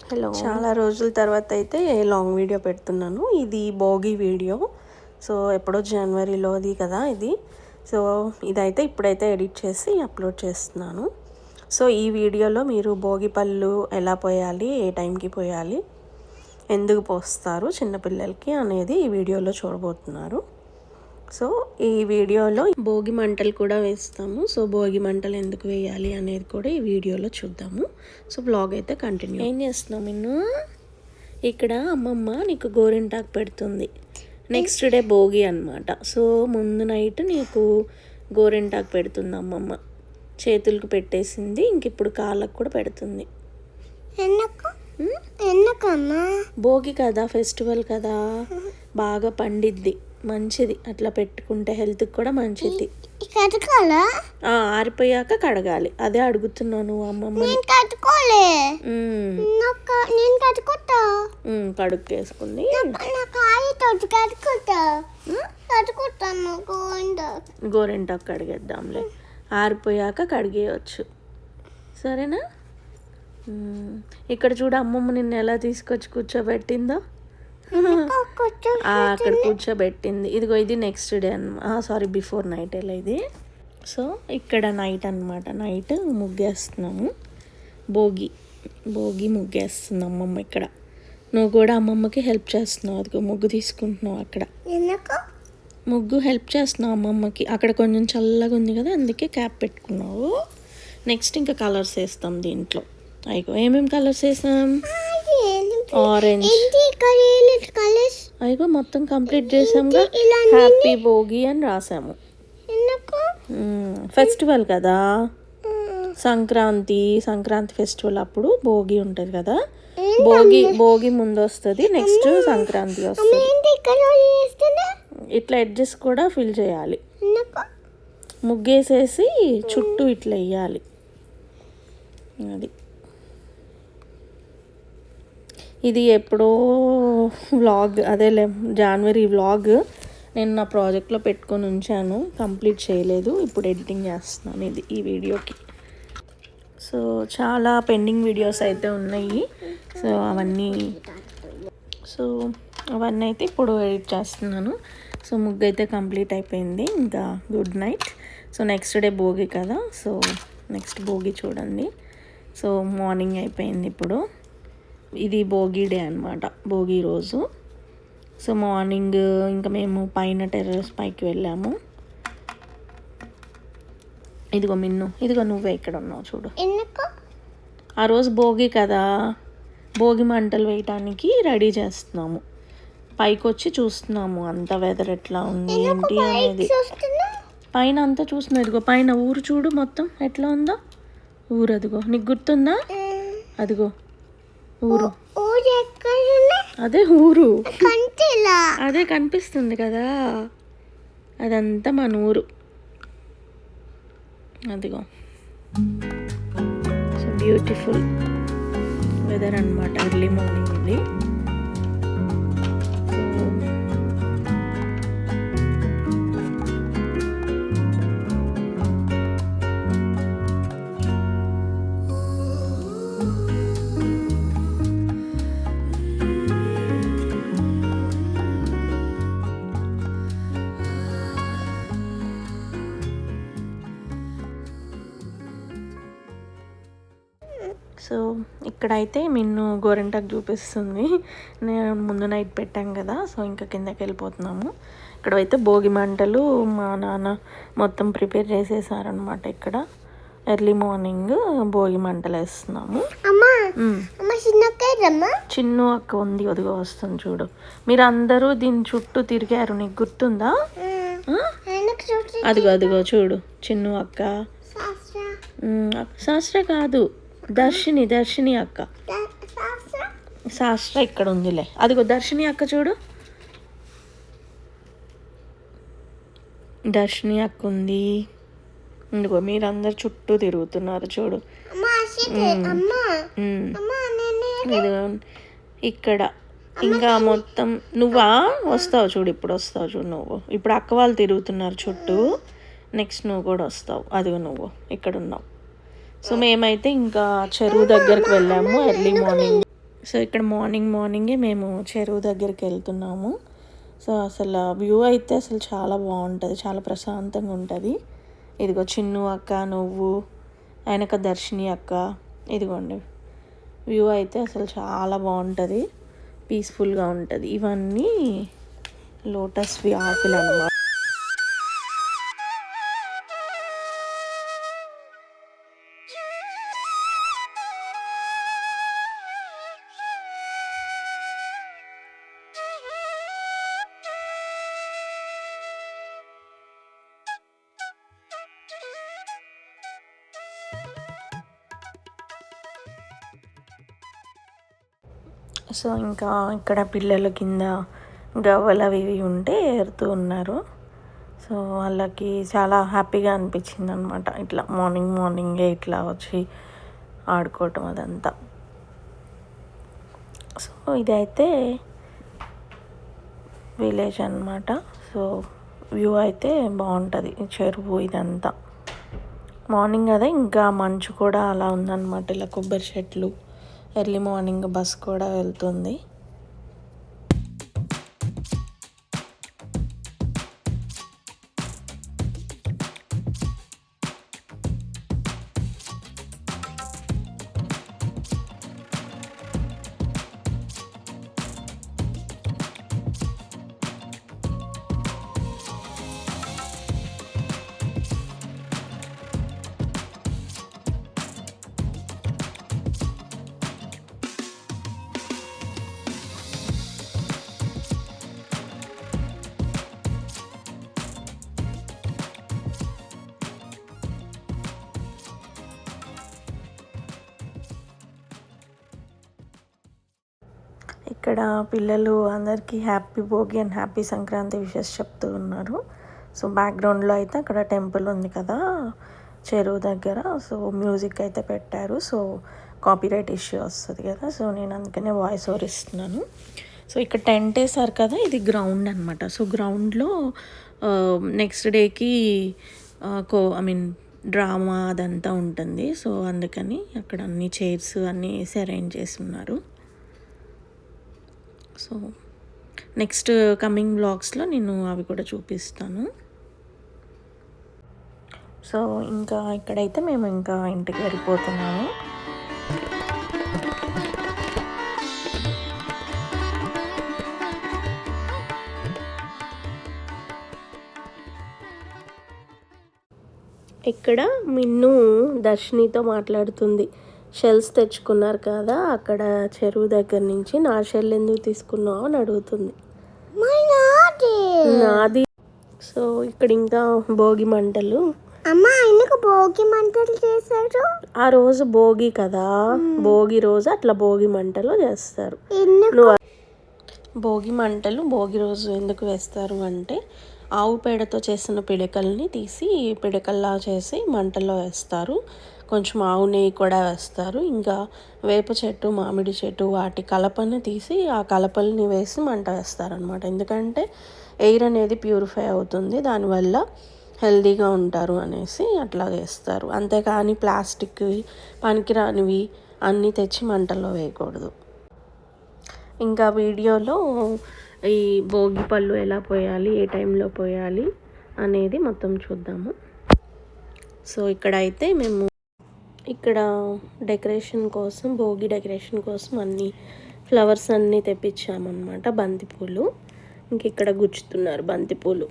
Hello, చాలా రోజుల తర్వాత అయితే లాంగ్ వీడియో పెడుతున్నాను. ఇది భోగి వీడియో. సో ఎప్పుడో జనవరిలోది కదా ఇది. సో ఇదైతే ఇప్పుడైతే ఎడిట్ చేసి అప్లోడ్ చేస్తున్నాను. సో ఈ వీడియోలో మీరు భోగి పళ్ళు ఎలా పోయాలి, ఏ టైంకి పోయాలి, ఎందుకు పోస్తారు చిన్నపిల్లలకి అనేది ఈ వీడియోలో చూడబోతున్నారు. సో ఈ వీడియోలో భోగి మంటలు కూడా వేస్తాము. సో భోగి మంటలు ఎందుకు వేయాలి అనేది కూడా ఈ వీడియోలో చూద్దాము. సో వ్లాగ్ అయితే కంటిన్యూ. ఏం చేస్తున్నావు నిన్ను? ఇక్కడ అమ్మమ్మ నీకు గోరింటాకు పెడుతుంది. నెక్స్ట్ డే భోగి అనమాట. సో ముందు నైట్ నీకు గోరింటాకు పెడుతుంది అమ్మమ్మ. చేతులకు పెట్టేసింది, ఇంక ఇప్పుడు కాళ్ళకు కూడా పెడుతుంది. భోగి కదా, ఫెస్టివల్ కదా, బాగా పండిద్ది, మంచిది. అట్లా పెట్టుకుంటే హెల్త్కి కూడా మంచిది. ఆరిపోయాక కడగాలి. అదే అడుగుతున్నాను అమ్మమ్మ. కడుక్కేసుకుంది. గోరింటాకు కడిగేద్దాంలే, ఆరిపోయాక కడిగేయచ్చు. సరేనా? ఇక్కడ చూడు అమ్మమ్మ నిన్ను ఎలా తీసుకొచ్చి కూర్చోబెట్టిందో. అక్కడ కూర్చోబెట్టింది. ఇదిగో ఇది next day sorry before night ఎలా ఇది. సో ఇక్కడ నైట్ అనమాట. నైట్ ముగ్గేస్తున్నాము. భోగి ముగ్గేస్తుంది అమ్మమ్మ ఇక్కడ. నువ్వు కూడా అమ్మమ్మకి హెల్ప్ చేస్తున్నావు. అదిగో ముగ్గు తీసుకుంటున్నావు. అక్కడ ముగ్గు హెల్ప్ చేస్తున్నావు అమ్మమ్మకి. అక్కడ కొంచెం చల్లగా ఉంది కదా, అందుకే క్యాప్ పెట్టుకున్నావు. నెక్స్ట్ ఇంకా కలర్స్ వేస్తాం దీంట్లో. అయిగో ఏమేమి కలర్స్ వేసాం? ఆరెంజ్. అయిగో మొత్తం కంప్లీట్ చేసాముగా. హ్యాపీ భోగి అని రాసాము. ఫెస్టివల్ కదా, సంక్రాంతి ఫెస్టివల్ అప్పుడు భోగి ఉంటుంది కదా. భోగి ముందు వస్తుంది, నెక్స్ట్ సంక్రాంతి వస్తుంది. ఇట్లా ఎడ్జెస్ కూడా ఫిల్ చేయాలి. ముగ్గేసేసి చుట్టూ ఇట్లా వేయాలి. అది ఇది ఎప్పుడో వ్లాగ్, అదేలే జనవరి వ్లాగ్. నేను నా ప్రాజెక్ట్లో పెట్టుకొని ఉంచాను, కంప్లీట్ చేయలేదు. ఇప్పుడు ఎడిటింగ్ చేస్తున్నాను ఈ వీడియోకి. సో చాలా పెండింగ్ వీడియోస్ అయితే ఉన్నాయి. సో అవన్నీ అయితే ఇప్పుడు ఎడిట్ చేస్తున్నాను. సో ముగ్గు అయితే కంప్లీట్ అయిపోయింది. ఇంకా good night. So next day Bhogi కదా. సో నెక్స్ట్ భోగి చూడండి. సో మార్నింగ్ అయిపోయింది ఇప్పుడు. ఇది భోగి డే అనమాట, భోగి రోజు. సో మార్నింగ్ ఇంకా మేము పైన టెర్రస్ పైకి వెళ్ళాము. ఇదిగో మిన్ను, ఇదిగో నువ్వే ఇక్కడ ఉన్నావు చూడు. ఆ రోజు భోగి కదా, భోగి మంటలు వేయటానికి రెడీ చేస్తున్నాము. పైకి వచ్చి చూస్తున్నాము అంత వెదర్ ఎట్లా ఉంది ఏంటి అనేది. పైన అంతా చూస్తున్నాం. ఇదిగో పైన ఊరు చూడు మొత్తం ఎట్లా ఉందో. ఊరు అదిగో, నీకు గుర్తుందా? అదిగో ఊరు, అదే ఊరు, అదే కనిపిస్తుంది కదా, అదంతా మన ఊరు. అదిగో సో బ్యూటిఫుల్ వెదర్ అనమాట. ఎర్లీ మార్నింగ్ ఉంది. సో ఇక్కడైతే మిన్ను గోరింటాకు చూపిస్తుంది. నేను ముందు నైట్ పెట్టాం కదా, సో ఇంకా కిందకి వెళ్ళిపోతున్నాము. ఇక్కడైతే భోగి మంటలు మా నాన్న మొత్తం ప్రిపేర్ చేసేసారనమాట. ఇక్కడ ఎర్లీ మార్నింగ్ భోగి మంటలు వేస్తున్నాము. చిన్ను అక్క ఉంది, అదిగో వస్తుంది చూడు. మీరు అందరూ దీని చుట్టూ తిరిగారు, నీకు గుర్తుందా? అదిగో చూడు, చిన్ను అక్క. శాస్త్ర కాదు, దర్శిని అక్క. శాస్త్ర ఇక్కడ ఉందిలే. అదిగో దర్శిని అక్క చూడు, దర్శిని అక్క ఉంది. ఇందుకో మీరందరు చుట్టూ తిరుగుతున్నారు చూడు. ఇక్కడ ఇంకా మొత్తం నువ్వా వస్తావు చూడు. ఇప్పుడు వస్తావు చూడు నువ్వు. ఇప్పుడు అక్క వాళ్ళు తిరుగుతున్నారు చుట్టూ. నెక్స్ట్ నువ్వు కూడా వస్తావు. అదిగో నువ్వు ఇక్కడ ఉన్నావు. సో మేమైతే ఇంకా చెరువు దగ్గరికి వెళ్ళాము ఎర్లీ మార్నింగ్. సో ఇక్కడ మార్నింగే మేము చెరువు దగ్గరికి వెళ్తున్నాము. సో అసలు వ్యూ అయితే అసలు చాలా బాగుంటుంది, చాలా ప్రశాంతంగా ఉంటుంది. ఇదిగో చిన్ను అక్క, నువ్వు, ఆయనక దర్శిని అక్క, ఇదిగోండి వ్యూ అయితే అసలు చాలా బాగుంటుంది, పీస్ఫుల్గా ఉంటుంది. ఇవన్నీ లోటస్వి ఆకులు అన్నమాట. సో ఇంకా ఇక్కడ పిల్లల కింద గవ్వలు అవి ఇవి ఉంటే ఏరుతూ ఉన్నారు. సో వాళ్ళకి చాలా హ్యాపీగా అనిపించింది అనమాట, ఇట్లా మార్నింగే ఇట్లా వచ్చి ఆడుకోవటం అదంతా. సో ఇదైతే విలేజ్ అనమాట. సో వ్యూ అయితే బాగుంటుంది, చెరువు ఇదంతా. మార్నింగ్ అదే ఇంకా మంచు కూడా అలా ఉందన్నమాట, ఇలా కొబ్బరి చెట్లు. ఎర్లీ మార్నింగ్ బస్ కూడా వెళ్తుంది. ఇక్కడ పిల్లలు అందరికీ happy Bhogi and happy Sankranti wishes చెప్తూ ఉన్నారు. సో బ్యాక్గ్రౌండ్లో అయితే అక్కడ టెంపుల్ ఉంది కదా చెరువు దగ్గర, సో మ్యూజిక్ అయితే పెట్టారు. సో కాపీరైట్ ఇష్యూ వస్తుంది కదా, సో నేను అందుకనే వాయిస్ ఓవర్ ఇస్తున్నాను. సో ఇక్కడ టెంట్ వేసారు కదా, ఇది గ్రౌండ్ అనమాట. సో గ్రౌండ్లో నెక్స్ట్ డేకి డ్రామా అదంతా ఉంటుంది. సో అందుకని అక్కడ అన్ని చైర్స్ అన్నీ వేసి అరేంజ్ చేసి ఉన్నారు. సో నెక్స్ట్ కమింగ్ బ్లాగ్స్లో నేను అవి కూడా చూపిస్తాను. సో ఇంకా ఇక్కడైతే మేము ఇంకా ఇంటికి వెళ్ళిపోతున్నాము. ఇక్కడ మిన్ను దర్శినితో మాట్లాడుతుంది. షెల్స్ తెచ్చుకున్నారు కదా అక్కడ చెరువు దగ్గర నుంచి, నా షెల్ ఎందుకు తీసుకున్నావు అని అడుగుతుంది. నాది. సో ఇక్కడ ఇంకా భోగి మంటలు. భోగి మంటలు చేశారు. ఆ రోజు భోగి కదా, భోగి రోజు అట్లా భోగి మంటలు చేస్తారు. భోగి మంటలు భోగి రోజు ఎందుకు వేస్తారు అంటే, ఆవు పేడతో చేసిన పిడకల్ని తీసి పిడకల్లా చేసి మంటల్లో వేస్తారు. కొంచెం ఆవు నెయ్యి కూడా వేస్తారు. ఇంకా వేప చెట్టు, మామిడి చెట్టు వాటి కలపని తీసి ఆ కలపల్ని వేసి మంట వేస్తారనమాట. ఎందుకంటే ఎయిర్ అనేది ప్యూరిఫై అవుతుంది, దానివల్ల హెల్దీగా ఉంటారు అనేసి అట్లా వేస్తారు. అంతేకాని ప్లాస్టిక్వి పనికిరానివి అన్నీ తెచ్చి మంటల్లో వేయకూడదు. ఇంకా వీడియోలో ఈ భోగి పళ్ళు ఎలా పోయాలి, ఏ టైంలో పోయాలి అనేది మొత్తం చూద్దాము. సో ఇక్కడైతే మేము ఇక్కడ డెకరేషన్ కోసం, భోగి డెకరేషన్ కోసం అన్ని ఫ్లవర్స్ అన్నీ తెప్పించామన్నమాట. బంతిపూలు ఇంక ఇక్కడ గుచ్చుతున్నారు బంతిపూలు.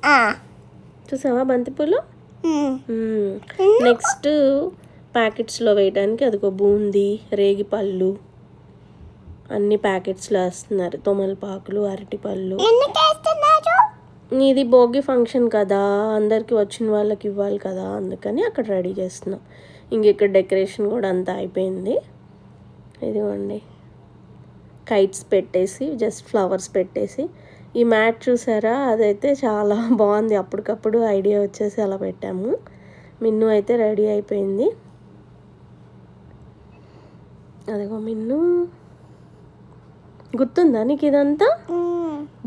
చూసావా బంతిపూలు? నెక్స్ట్ ప్యాకెట్స్లో వేయడానికి అదిగో బూందీ, రేగిపళ్ళు అన్ని ప్యాకెట్స్లో వేస్తున్నారు. తొమలపాకులు, అరటిపళ్ళు. ఇది భోగి ఫంక్షన్ కదా, అందరికి వచ్చిన వాళ్ళకి ఇవ్వాలి కదా, అందుకని అక్కడ రెడీ చేస్తున్నాం. ఇంక ఇక్కడ డెకరేషన్ కూడా అంతా అయిపోయింది. ఇదిగోండి కైట్స్ పెట్టేసి, జస్ట్ ఫ్లవర్స్ పెట్టేసి. ఈ మ్యాట్ చూసారా, అదైతే చాలా బాగుంది, అప్పటికప్పుడు ఐడియా వచ్చేసి అలా పెట్టాము. మిన్ను అయితే రెడీ అయిపోయింది. అదిగో మిన్ను, గుర్తుందా నీకు ఇదంతా?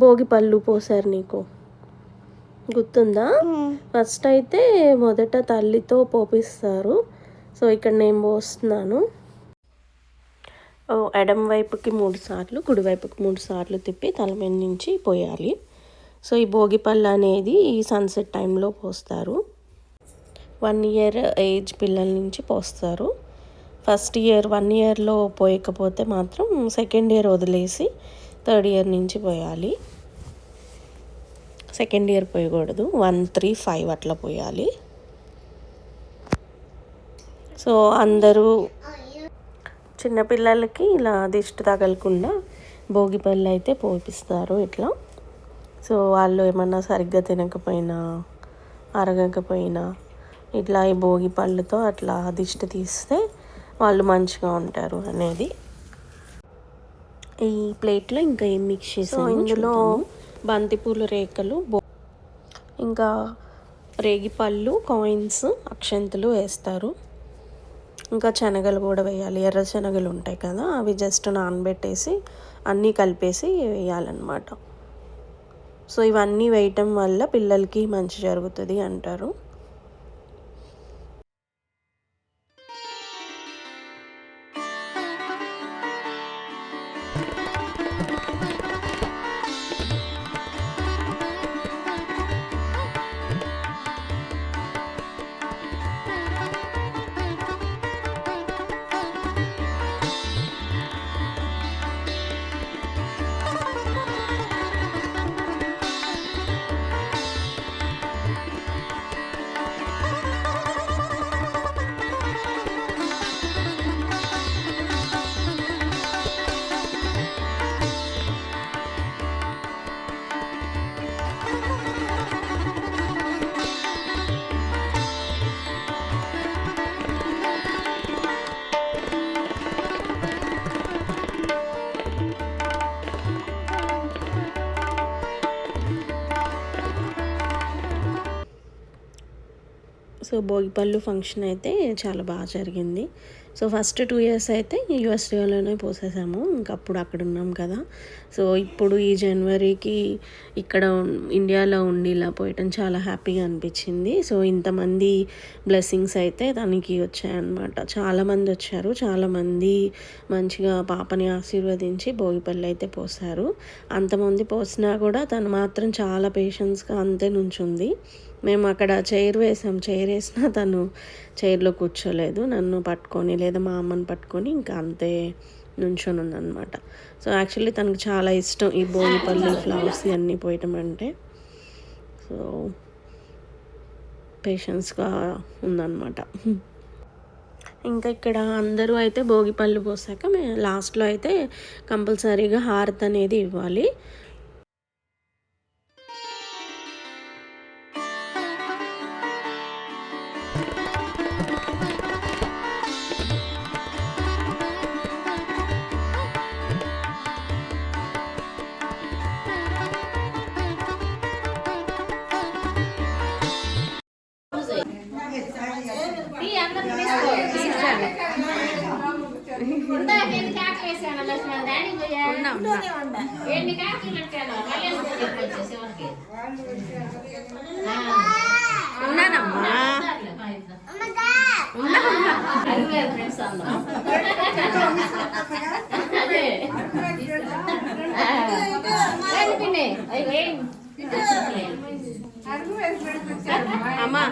భోగి పళ్ళు పోసారు నీకు, గుర్తుందా? ఫస్ట్ అయితే మొదట తల్లితో పోపిస్తారు. సో ఇక్కడ నేను పోస్తున్నాను. ఎడమ వైపుకి 3 సార్లు, కుడివైపుకి 3 సార్లు తిప్పి తల మీద నుంచి పోయాలి. సో ఈ భోగిపళ్ళు అనేది ఈ సన్సెట్ టైంలో పోస్తారు. 1 ఇయర్ ఏజ్ పిల్లల నుంచి పోస్తారు. ఫస్ట్ ఇయర్ 1 ఇయర్లో పోయకపోతే మాత్రం సెకండ్ ఇయర్ వదిలేసి థర్డ్ ఇయర్ నుంచి పోయాలి. సెకండ్ ఇయర్ పోయకూడదు, 1, 3, 5 అట్లా పోయాలి. సో అందరూ చిన్నపిల్లలకి ఇలా దిష్టి తగలకుండా భోగిపళ్ళు అయితే పోపిస్తారు ఇట్లా. సో వాళ్ళు ఏమన్నా సరిగ్గా తినకపోయినా అరగకపోయినా ఇట్లా ఈ భోగిపళ్ళుతో అట్లా దిష్టి తీస్తే వాళ్ళు మంచిగా ఉంటారు అనేది. ఈ ప్లేట్లో ఇంకా ఏం మిక్స్ చేసాను, ఇందులో బంతిపూల రేకలు, ఇంకా రేగిపళ్ళు, కాయిన్స్, అక్షంతలు వేస్తారు. ఇంకా శనగలు కూడా వేయాలి. ఎర్ర శనగలు ఉంటాయి కదా, అవి జస్ట్ నానబెట్టేసి అన్నీ కలిపేసి వేయాలన్నమాట. సో ఇవన్నీ వేయటం వల్ల పిల్లలకి మంచి జరుగుతుంది అంటారు. సో భోగిపళ్ళు ఫంక్షన్ అయితే చాలా బాగా జరిగింది. సో ఫస్ట్ 2 ఇయర్స్ అయితే యూఎస్ఏలోనే పోసేసాము, ఇంకప్పుడు అక్కడ ఉన్నాం కదా. సో ఇప్పుడు ఈ జనవరికి ఇక్కడ ఇండియాలో ఉండి ఇలా పోయటం చాలా హ్యాపీగా అనిపించింది. సో ఇంతమంది బ్లెస్సింగ్స్ అయితే తనకి వచ్చాయన్నమాట. చాలామంది వచ్చారు, చాలామంది మంచిగా పాపని ఆశీర్వదించి భోగిపళ్ళు అయితే పోసారు. అంతమంది పోసినా కూడా తను మాత్రం చాలా పేషెన్స్గా అంతే నుంచుంది. మేము అక్కడ చైర్ వేసినా తను చైర్లో కూర్చోలేదు, నన్ను పట్టుకొని లేదా మా అమ్మని పట్టుకొని ఇంకా అంతే నుంచొని ఉందన్నమాట. సో యాక్చువల్లీ తనకు చాలా ఇష్టం ఈ భోగిపళ్ళు, ఫ్లవర్స్ ఇవన్నీ పోయటం అంటే. సో పేషెన్స్గా ఉందన్నమాట. ఇంకా ఇక్కడ అందరూ అయితే భోగిపళ్ళు పోసాక లాస్ట్లో అయితే కంపల్సరీగా హారతి అనేది ఇవ్వాలి. అమ్మా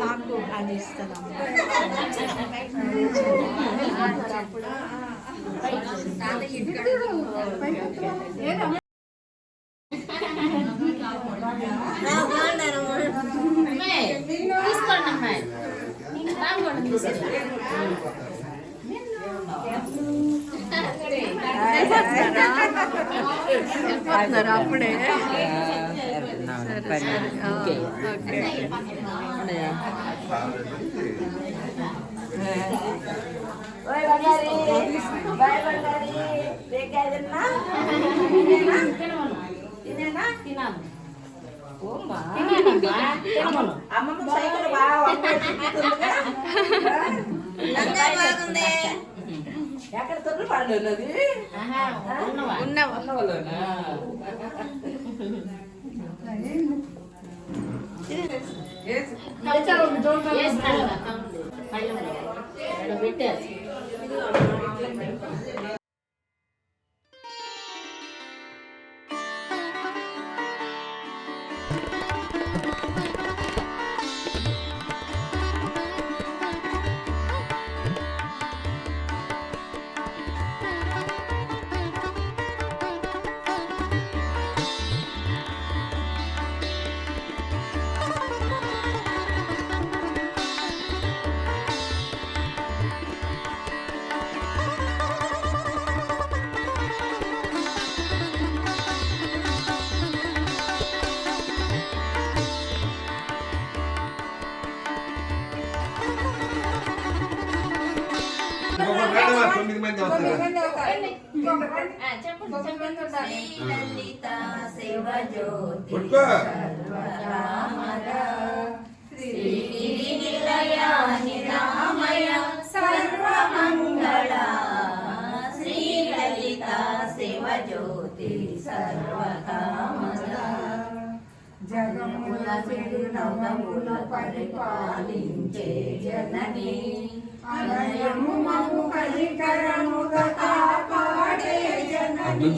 నాకు అది ఇస్తాను. అప్పుడే అమ్మమ్మ సైకిల్ బాగుంది. ఎక్కడ తొలి పడలేదు తొమ్మిది మంది అవుతారు. శ్రీలలిత శివజ్యోతి పట్టుకో. శ్రీగిరి నిలయ నిరామయ సర్వమంగళ శ్రీలలిత శివజ్యోతి సర్వకామద జగముల చిరునవ్వుల పరిపాలించే జనని అనయము మము కలికరముగా కాపాడే జనని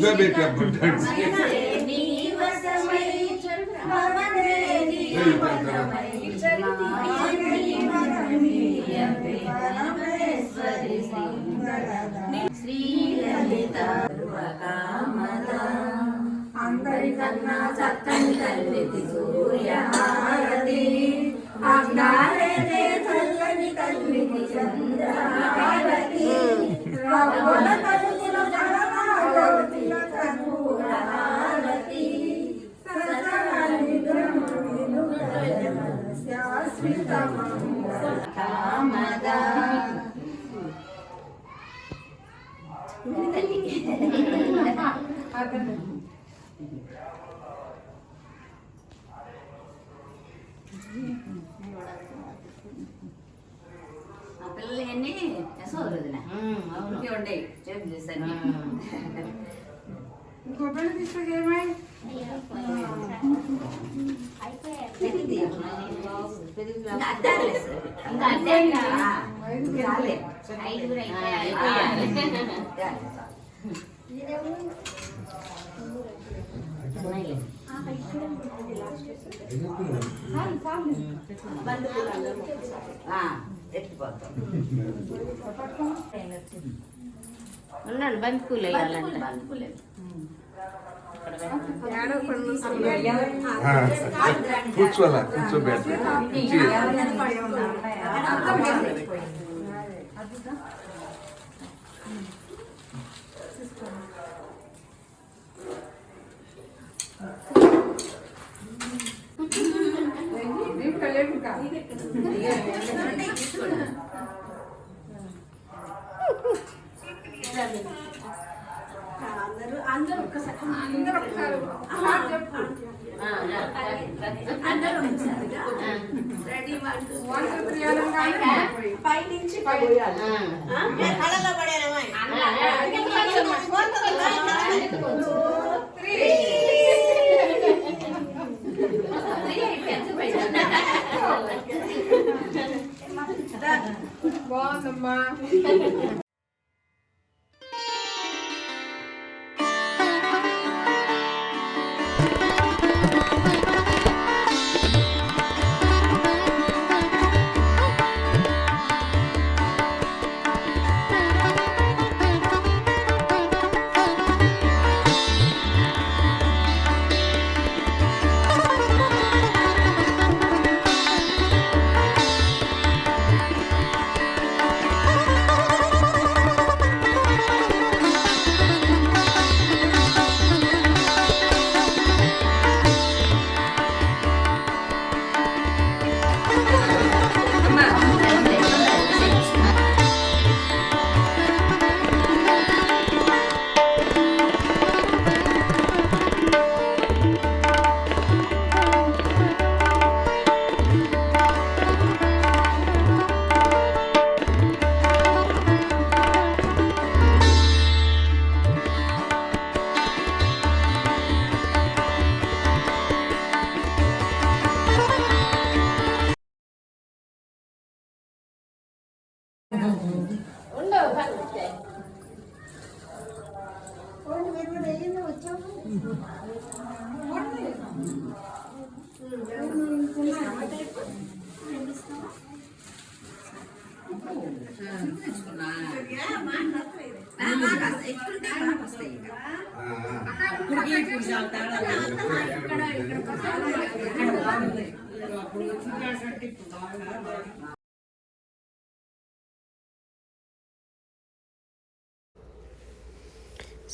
నీవసమై భవనే నీవసమై పరమేశ్వరి శ్రీలలిత సర్వకామద అందరికన్నా చక్కని తల్లికి సూర్యహారతి అందాలే చల్లని తల్లికి చంద్రహారతి రవ్వల తల్లిన జగమాగవతిల కర్పూరహారతి సజననిద్రములు శాశ్వత మంగళ కామద ఆ పిల్లలు ఎన్ని వదిన అవును ఉండే చెప్పు చేశాను కొబ్బరి తీసుకొచ్చేమై ఉన్నాను బంతిపూలు వేయాలంట కూర్చోాల కూర్చోబెట్ట అందరూ ఒక్కసారి పైనుంచి కళలో బాగుందమ్మా.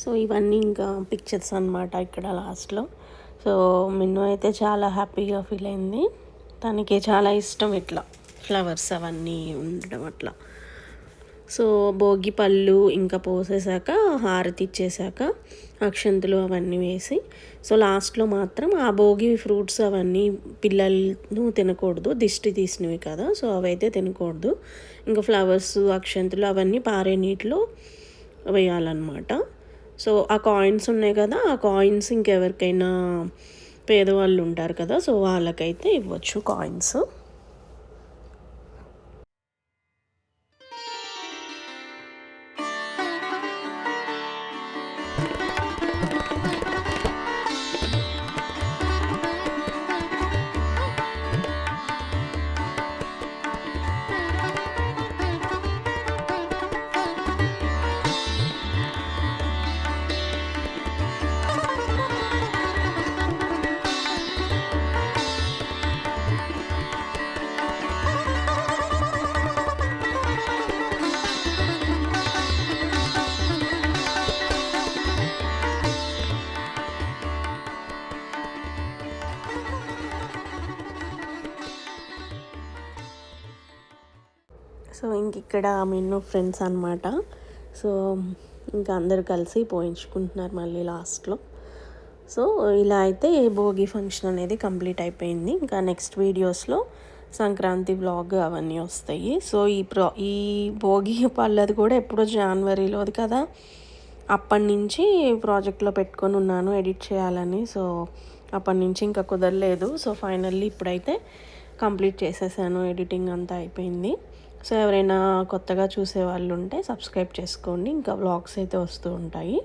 సో ఇవన్నీ ఇంకా పిక్చర్స్ అన్నమాట ఇక్కడ లాస్ట్లో. సో మిన్ను అయితే చాలా హ్యాపీగా ఫీల్ అయింది. తనకి చాలా ఇష్టం ఇట్లా ఫ్లవర్స్ అవన్నీ ఉండడం అట్లా. సో భోగి పళ్ళు ఇంకా పోసేసాక హారతి ఇచ్చేసాక అక్షంతులు అవన్నీ వేసి, సో లాస్ట్లో మాత్రం ఆ భోగి ఫ్రూట్స్ అవన్నీ పిల్లలు తినకూడదు, దిష్టి తీసినవి కదా, సో అవైతే తినకూడదు. ఇంకా ఫ్లవర్స్ అక్షంతులు అవన్నీ పారే నీటిలో వేయాలన్నమాట. సో ఆ కాయిన్స్ ఉన్నాయి కదా, ఆ కాయిన్స్ ఇంకెవరికైనా పేదవాళ్ళు ఉంటారు కదా, సో వాళ్ళకైతే ఇవ్వచ్చు కాయిన్స్. సో ఇంక ఇక్కడ మిన్ను ఫ్రెండ్స్ అనమాట. సో ఇంకా అందరు కలిసి పోయించుకుంటున్నారు మళ్ళీ లాస్ట్లో. సో ఇలా అయితే భోగి ఫంక్షన్ అనేది కంప్లీట్ అయిపోయింది. ఇంకా నెక్స్ట్ వీడియోస్లో సంక్రాంతి వ్లాగ్ అవన్నీ వస్తాయి. సో ఈ భోగి పళ్ళది కూడా ఎప్పుడో జనవరిలోది కదా, అప్పటి నుంచి ప్రాజెక్ట్లో పెట్టుకొని ఉన్నాను ఎడిట్ చేయాలని. సో అప్పటి నుంచి ఇంకా కుదరలేదు. సో ఫైనల్లీ ఇప్పుడైతే కంప్లీట్ చేసేసాను, ఎడిటింగ్ అంతా అయిపోయింది. సో ఎవరైనా కొత్తగా చూసే వాళ్ళు ఉంటే సబ్స్క్రైబ్ చేసుకోండి, ఇంకా వ్లాగ్స్ అయితే వస్తూ ఉంటాయి.